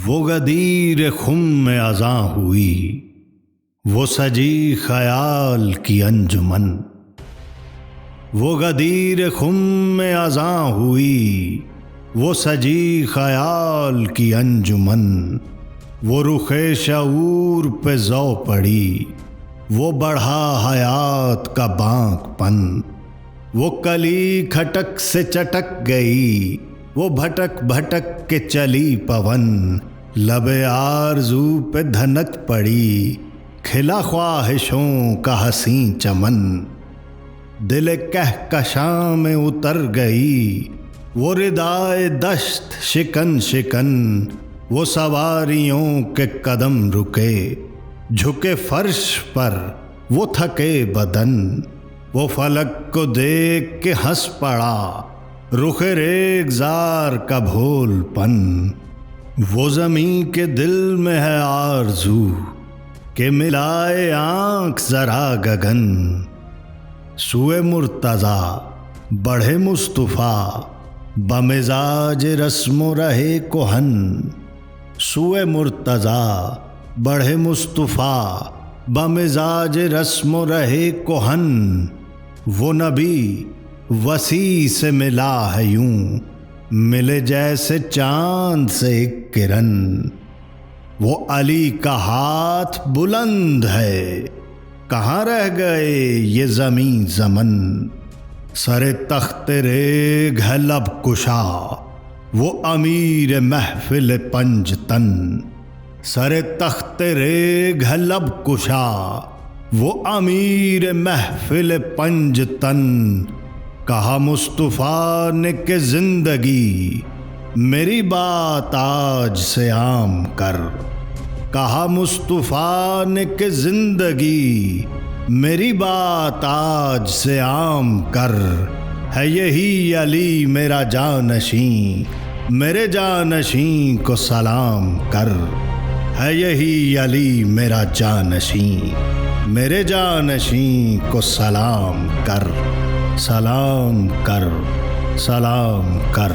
وہ غدیر خم میں اذاں ہوئی، وہ سجی خیال کی انجمن۔ وہ غدیر خم میں اذاں ہوئی، وہ سجی خیال کی انجمن۔ وہ رخ شعور پہ ضو پڑی، وہ بڑھا حیات کا بانک پن۔ وہ کلی کھٹک سے چٹک گئی، وہ بھٹک بھٹک کے چلی پون۔ لب آرزو پہ دھنک پڑی، کھلا خواہشوں کا حسین چمن۔ دل کہکشاں میں اتر گئی، وہ ردائے دشت شکن شکن۔ وہ سواریوں کے قدم رکے، جھکے فرش پر وہ تھکے بدن۔ وہ فلک کو دیکھ کے ہنس پڑا، رخ ریگزار کا بھول پن۔ وہ زمیں کے دل میں ہے آرزو کہ ملائے آنکھ ذرا گگن۔ سوئے مرتضیٰ بڑھے مصطفیٰ بمزاج رسم و رہے کہن۔ سوئے مرتضیٰ بڑھے مصطفیٰ بمزاج رسم و رہے کہن۔ وہ نبی وسیع سے ملا ہے یوں، ملے جیسے چاند سے ایک کرن۔ وہ علی کا ہاتھ بلند ہے، کہاں رہ گئے یہ زمیں زمن۔ سر تخت ریگ ہے لب کشا، وہ امیر محفل پنج تن۔ سر تخت ریگ ہے لب کشا، وہ امیر محفل پنج تن۔ کہا مصطفیٰ نے کہ زندگی میری بات آج سے عام کر۔ کہا مصطفیٰ نے کہ زندگی میری بات آج سے عام کر۔ ہے یہی علی میرا جانشین، میرے جانشین کو سلام کر۔ ہے یہی علی میرا جانشین، میرے جانشین کو سلام کر۔ سلام کر، سلام کر۔